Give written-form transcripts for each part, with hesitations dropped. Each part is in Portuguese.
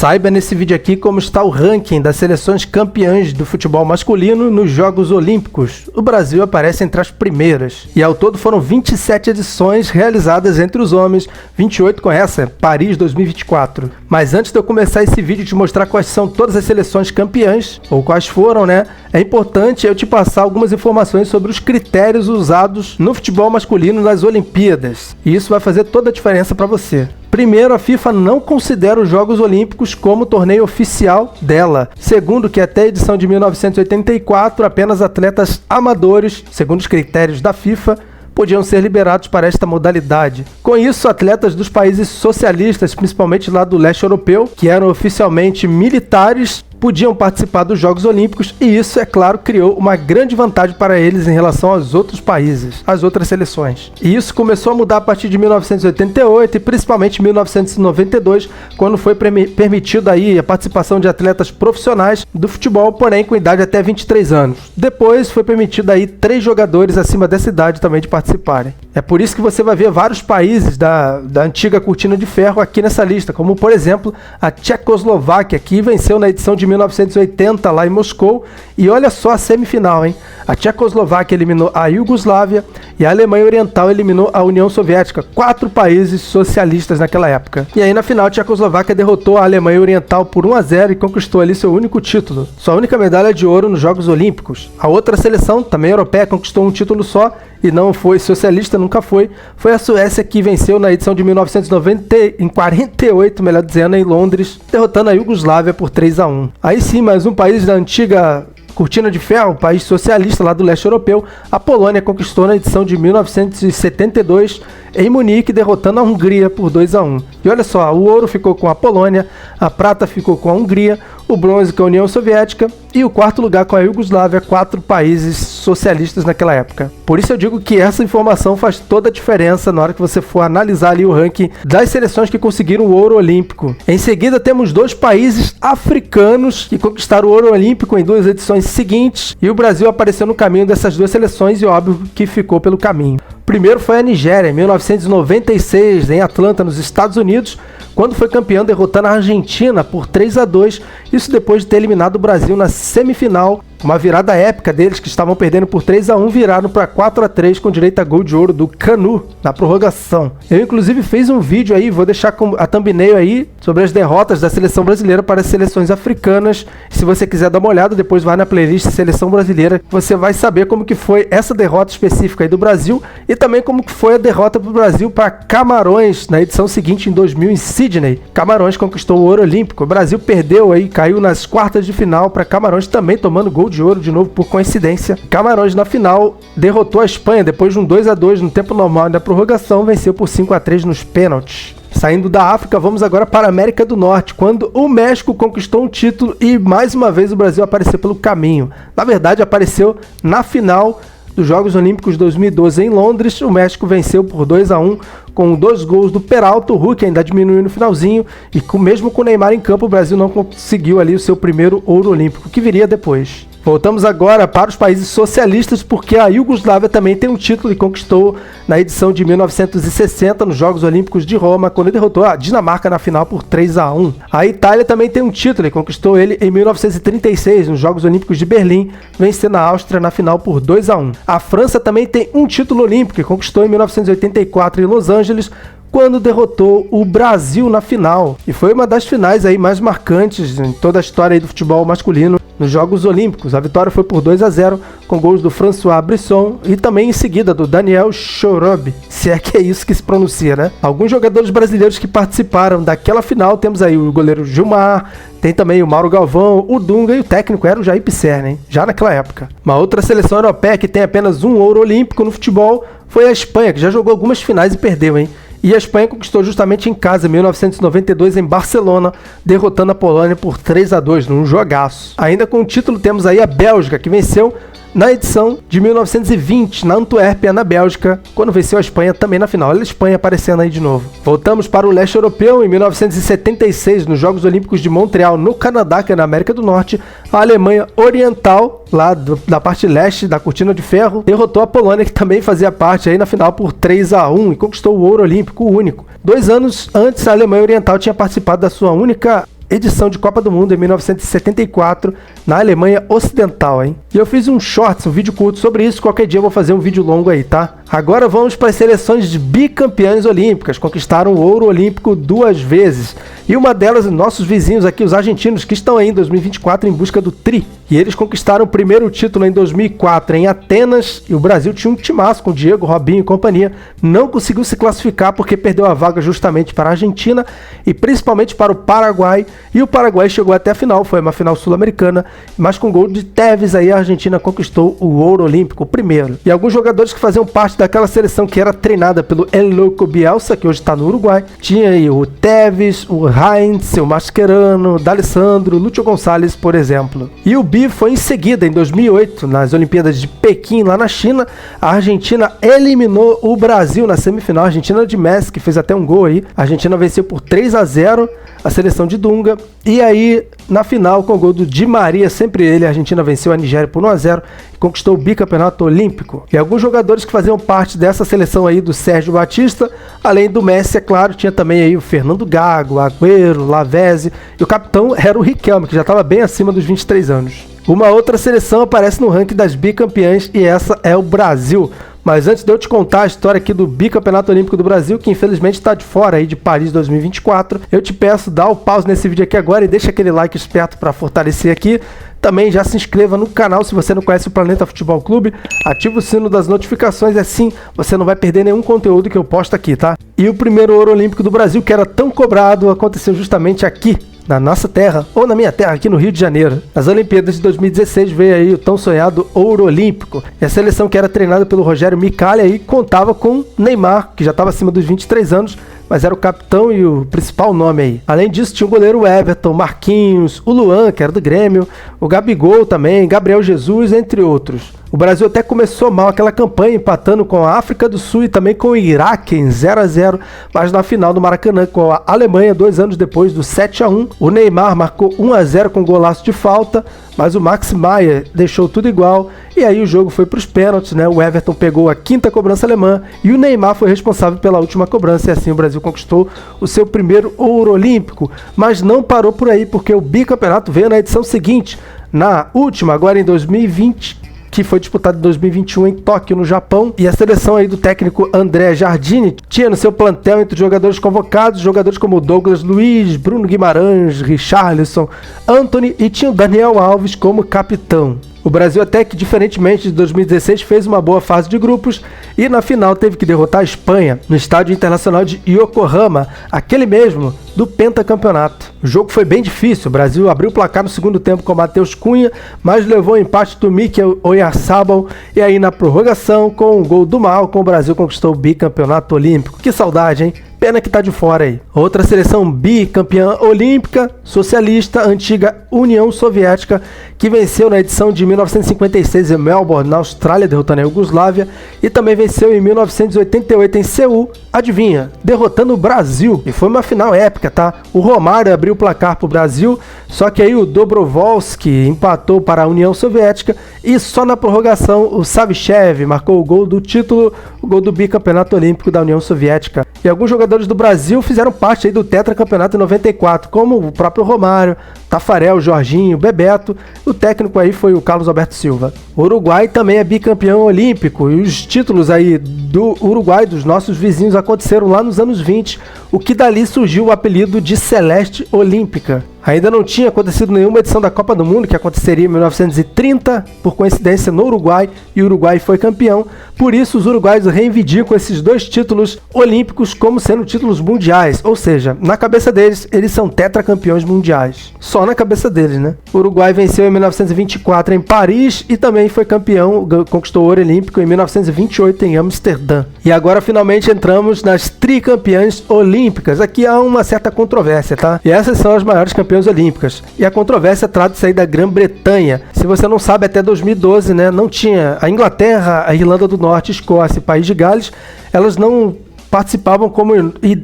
Saiba nesse vídeo aqui como está o ranking das seleções campeãs do futebol masculino nos Jogos Olímpicos. O Brasil aparece entre as primeiras. E ao todo foram 27 edições realizadas entre os homens, 28 com essa, Paris 2024. Mas antes de eu começar esse vídeo e te mostrar quais são todas as seleções campeãs, ou quais foram, né? É importante eu te passar algumas informações sobre os critérios usados no futebol masculino nas Olimpíadas. E isso vai fazer toda a diferença para você. Primeiro, a FIFA não considera os Jogos Olímpicos como torneio oficial dela. Segundo, que até a edição de 1984, apenas atletas amadores, segundo os critérios da FIFA, podiam ser liberados para esta modalidade. Com isso, atletas dos países socialistas, principalmente lá do leste europeu, que eram oficialmente militares, podiam participar dos Jogos Olímpicos e isso, é claro, criou uma grande vantagem para eles em relação aos outros países, às outras seleções. E isso começou a mudar a partir de 1988 e principalmente 1992, quando foi permitido aí a participação de atletas profissionais do futebol, porém com idade até 23 anos. Depois foi permitido aí 3 jogadores acima dessa idade também de participarem. É por isso que você vai ver vários países da antiga cortina de ferro aqui nessa lista, como por exemplo a Tchecoslováquia, que venceu na edição de 1980 lá em Moscou, e olha só a semifinal, hein? A Tchecoslováquia eliminou a Iugoslávia e a Alemanha Oriental eliminou a União Soviética, 4 países socialistas naquela época. E aí na final a Tchecoslováquia derrotou a Alemanha Oriental por 1-0 e conquistou ali seu único título, sua única medalha de ouro nos Jogos Olímpicos. A outra seleção, também europeia, conquistou um título só e não foi socialista, nunca foi a Suécia, que venceu na edição de 1948, melhor dizendo, em Londres, derrotando a Iugoslávia por 3-1. Aí sim, mais um país da antiga cortina de ferro, um país socialista lá do leste europeu, a Polônia conquistou na edição de 1972 em Munique, derrotando a Hungria por 2-1. E olha só, o ouro ficou com a Polônia, a prata ficou com a Hungria, o bronze com a União Soviética e o quarto lugar com a Iugoslávia, 4 países socialistas naquela época. Por isso eu digo que essa informação faz toda a diferença na hora que você for analisar ali o ranking das seleções que conseguiram o ouro olímpico. Em seguida temos 2 países africanos que conquistaram o ouro olímpico em 2 edições seguintes e o Brasil apareceu no caminho dessas 2 seleções e óbvio que ficou pelo caminho. Primeiro foi a Nigéria, em 1996, em Atlanta, nos Estados Unidos, quando foi campeão derrotando a Argentina por 3-2, isso depois de ter eliminado o Brasil na semifinal. Uma virada épica deles, que estavam perdendo por 3-1, viraram para 4-3 com direito a gol de ouro do Canu na prorrogação. Eu inclusive fiz um vídeo aí, vou deixar com a thumbnail aí, sobre as derrotas da seleção brasileira para as seleções africanas. Se você quiser dar uma olhada, depois vai na playlist Seleção Brasileira, você vai saber como que foi essa derrota específica aí do Brasil e também como que foi a derrota do Brasil para Camarões na edição seguinte, em 2000, em Sydney. Camarões conquistou o ouro olímpico. O Brasil perdeu aí, caiu nas quartas de final para Camarões, também tomando gol de ouro de novo por coincidência. Camarões na final derrotou a Espanha depois de um 2-2 no tempo normal e na prorrogação, venceu por 5-3 nos pênaltis. Saindo da África, vamos agora para a América do Norte, quando o México conquistou um título e mais uma vez o Brasil apareceu pelo caminho. Na verdade, apareceu na final dos Jogos Olímpicos 2012 em Londres. O México venceu por 2-1 com 2 gols do Peralta. O Hulk ainda diminuiu no finalzinho e mesmo com o Neymar em campo, o Brasil não conseguiu ali o seu primeiro ouro olímpico, que viria depois. Voltamos agora para os países socialistas, porque a Iugoslávia também tem um título e conquistou na edição de 1960 nos Jogos Olímpicos de Roma, quando derrotou a Dinamarca na final por 3-1. A Itália também tem um título e conquistou ele em 1936 nos Jogos Olímpicos de Berlim, vencendo a Áustria na final por 2-1. A França também tem um título olímpico e conquistou em 1984 em Los Angeles, quando derrotou o Brasil na final. E foi uma das finais aí mais marcantes em toda a história aí do futebol masculino nos Jogos Olímpicos. A vitória foi por 2-0, com gols do François Brisson e também em seguida do Daniel Chorob, se é que é isso que se pronuncia, né? Alguns jogadores brasileiros que participaram daquela final, temos aí o goleiro Gilmar, tem também o Mauro Galvão, o Dunga e o técnico era o Jair Pisserni, hein? Já naquela época. Uma outra seleção europeia que tem apenas um ouro olímpico no futebol foi a Espanha, que já jogou algumas finais e perdeu, hein? E a Espanha conquistou justamente em casa, em 1992, em Barcelona, derrotando a Polônia por 3-2, num jogaço. Ainda com o título temos aí a Bélgica, que venceu na edição de 1920, na Antuérpia, na Bélgica, quando venceu a Espanha também na final. Olha a Espanha aparecendo aí de novo. Voltamos para o leste europeu. Em 1976, nos Jogos Olímpicos de Montreal, no Canadá, que é na América do Norte, a Alemanha Oriental, lá da parte leste da cortina de ferro, derrotou a Polônia, que também fazia parte aí na final por 3-1 e conquistou o ouro olímpico único. 2 anos antes, a Alemanha Oriental tinha participado da sua única edição de Copa do Mundo em 1974 na Alemanha Ocidental, hein? E eu fiz um shorts, um vídeo curto sobre isso, qualquer dia eu vou fazer um vídeo longo aí, tá? Agora vamos para as seleções de bicampeãs olímpicas, conquistaram o ouro olímpico 2 vezes. E uma delas, nossos vizinhos aqui, os argentinos, que estão aí em 2024 em busca do tri. E eles conquistaram o primeiro título em 2004 em Atenas, e o Brasil tinha um timaço com Diego, Robinho e companhia. Não conseguiu se classificar porque perdeu a vaga justamente para a Argentina e principalmente para o Paraguai. E o Paraguai chegou até a final, foi uma final sul-americana, mas com gol de Tevez aí a Argentina conquistou o ouro olímpico, o primeiro. E alguns jogadores que faziam parte daquela seleção que era treinada pelo El Loco Bielsa, que hoje está no Uruguai, tinha aí o Tevez, o Heinz, o Mascherano, o D'Alessandro, o Lúcio Gonçalves, por exemplo. E o bi foi em seguida, em 2008, nas Olimpíadas de Pequim, lá na China, a Argentina eliminou o Brasil na semifinal. A Argentina de Messi, que fez até um gol aí. A Argentina venceu por 3-0 a seleção de Dunga. E aí, na final, com o gol do Di Maria, sempre ele, a Argentina venceu a Nigéria por 1-0 e conquistou o bicampeonato olímpico. E alguns jogadores que faziam parte dessa seleção aí do Sérgio Batista, além do Messi, é claro, tinha também aí o Fernando Gago, Agüero, Lavezzi, e o capitão era o Riquelme, que já estava bem acima dos 23 anos. Uma outra seleção aparece no ranking das bicampeãs e essa é o Brasil. Mas antes de eu te contar a história aqui do bicampeonato olímpico do Brasil, que infelizmente está de fora aí de Paris 2024, eu te peço, dá o pause nesse vídeo aqui agora e deixa aquele like esperto para fortalecer aqui. Também já se inscreva no canal se você não conhece o Planeta Futebol Clube, ativa o sino das notificações, assim você não vai perder nenhum conteúdo que eu posto aqui, tá? E o primeiro ouro olímpico do Brasil, que era tão cobrado, aconteceu justamente aqui, na nossa terra, ou na minha terra, aqui no Rio de Janeiro. Nas Olimpíadas de 2016 veio aí o tão sonhado ouro olímpico. E a seleção que era treinada pelo Rogério Micali aí contava com Neymar, que já estava acima dos 23 anos, mas era o capitão e o principal nome aí. Além disso, tinha o goleiro Everton, Marquinhos, o Luan, que era do Grêmio, o Gabigol também, Gabriel Jesus, entre outros. O Brasil até começou mal aquela campanha, empatando com a África do Sul e também com o Iraque em 0-0, mas na final do Maracanã com a Alemanha, 2 anos depois do 7-1, o Neymar marcou 1-0 com golaço de falta, mas o Max Maier deixou tudo igual e aí o jogo foi para os pênaltis, né? O Everton pegou a 5ª cobrança alemã e o Neymar foi responsável pela última cobrança e assim o Brasil conquistou o seu primeiro ouro olímpico, mas não parou por aí porque o bicampeonato veio na edição seguinte, na última, agora em 2020, que foi disputado em 2021 em Tóquio, no Japão, e a seleção aí do técnico André Jardine tinha no seu plantel entre os jogadores convocados, jogadores como Douglas Luiz, Bruno Guimarães, Richarlison, Antony e tinha o Daniel Alves como capitão. O Brasil até que, diferentemente de 2016, fez uma boa fase de grupos e na final teve que derrotar a Espanha no Estádio Internacional de Yokohama, aquele mesmo do pentacampeonato. O jogo foi bem difícil, o Brasil abriu o placar no segundo tempo com o Matheus Cunha, mas levou o empate do Mikel Oyarzabal e aí na prorrogação, com o gol do Malcom, o Brasil conquistou o bicampeonato olímpico. Que saudade, hein? Pena que tá de fora aí. Outra seleção bicampeã olímpica, socialista, antiga União Soviética, que venceu na edição de 1956 em Melbourne, na Austrália, derrotando a Iugoslávia, e também venceu em 1988 em Seul, adivinha, derrotando o Brasil. E foi uma final épica, tá? O Romário abriu o placar pro Brasil, só que aí o Dobrovolsky empatou para a União Soviética e só na prorrogação o Savichev marcou o gol do título, o gol do bicampeonato olímpico da União Soviética. E alguns jogadores do Brasil fizeram parte aí do tetracampeonato em 94, como o próprio Romário, Tafarel, Jorginho, Bebeto. O técnico aí foi o Carlos Alberto Silva. O Uruguai também é bicampeão olímpico e os títulos aí do Uruguai, dos nossos vizinhos, aconteceram lá nos anos 20, o que dali surgiu o apelido de Celeste Olímpica. Ainda não tinha acontecido nenhuma edição da Copa do Mundo, que aconteceria em 1930, por coincidência no Uruguai, e o Uruguai foi campeão. Por isso, os uruguaios reivindicam esses 2 títulos olímpicos como sendo títulos mundiais, ou seja, na cabeça deles, eles são tetracampeões mundiais. Só na cabeça deles, né? O Uruguai venceu em 1924 em Paris e também foi campeão, conquistou o ouro olímpico em 1928 em Amsterdã. E agora, finalmente, entramos nas tricampeãs olímpicas. Aqui há uma certa controvérsia, tá? E essas são as maiores campeãs olímpicas. E a controvérsia trata-se aí da Grã-Bretanha. Se você não sabe, até 2012, né, não tinha a Inglaterra, a Irlanda do Norte, Escócia e País de Gales, elas não participavam como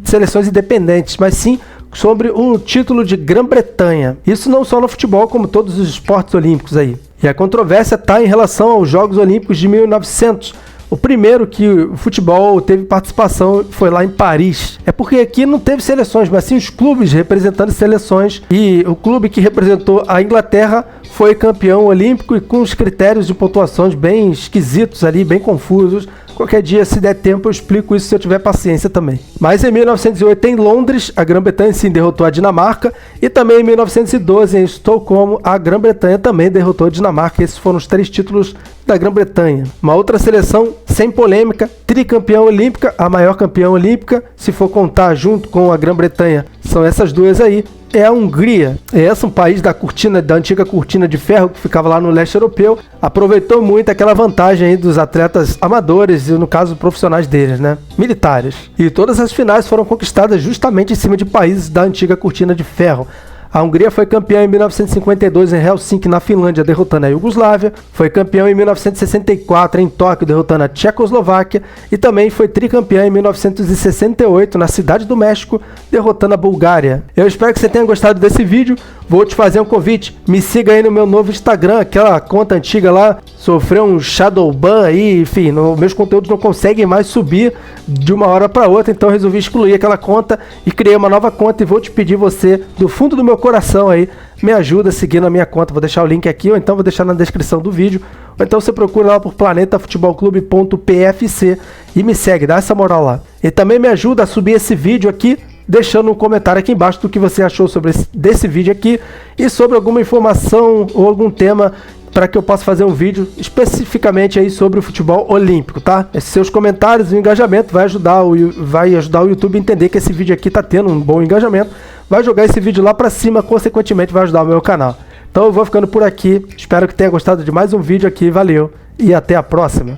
seleções independentes, mas sim sobre o título de Grã-Bretanha. Isso não só no futebol, como todos os esportes olímpicos aí. E a controvérsia está em relação aos Jogos Olímpicos de 1900, O primeiro que o futebol teve participação foi lá em Paris. É porque aqui não teve seleções, mas sim os clubes representando seleções. E o clube que representou a Inglaterra foi campeão olímpico e com os critérios de pontuações bem esquisitos ali, bem confusos. Qualquer dia, se der tempo, eu explico isso se eu tiver paciência também. Mas em 1908, em Londres, a Grã-Bretanha sim derrotou a Dinamarca. E também em 1912, em Estocolmo, a Grã-Bretanha também derrotou a Dinamarca. Esses foram os 3 títulos da Grã-Bretanha. Uma outra seleção, sem polêmica, tricampeã olímpica, a maior campeã olímpica, se for contar junto com a Grã-Bretanha, são essas duas aí. É a Hungria. Esse é um país da antiga cortina de ferro que ficava lá no leste europeu. Aproveitou muito aquela vantagem aí dos atletas amadores e, no caso, profissionais deles, né? Militares. E todas as finais foram conquistadas justamente em cima de países da antiga cortina de ferro. A Hungria foi campeã em 1952 em Helsinki, na Finlândia, derrotando a Iugoslávia. Foi campeão em 1964 em Tóquio, derrotando a Tchecoslováquia. E também foi tricampeã em 1968 na Cidade do México, derrotando a Bulgária. Eu espero que você tenha gostado desse vídeo. Vou te fazer um convite. Me siga aí no meu novo Instagram, aquela conta antiga lá. Sofreu um shadow ban aí, enfim, meus conteúdos não conseguem mais subir de uma hora para outra. Então eu resolvi excluir aquela conta e criei uma nova conta. E vou te pedir você, do fundo do meu coração aí, me ajuda seguindo a minha conta. Vou deixar o link aqui, ou então vou deixar na descrição do vídeo, ou então você procura lá por planetafutebolclube.pfc e me segue, dá essa moral lá. E também me ajuda a subir esse vídeo aqui, deixando um comentário aqui embaixo do que você achou desse vídeo aqui e sobre alguma informação ou algum tema para que eu possa fazer um vídeo especificamente aí sobre o futebol olímpico, tá? Esses seus comentários e o engajamento vai ajudar o YouTube a entender que esse vídeo aqui tá tendo um bom engajamento, vai jogar esse vídeo lá para cima, consequentemente vai ajudar o meu canal. Então eu vou ficando por aqui, espero que tenha gostado de mais um vídeo aqui, valeu e até a próxima!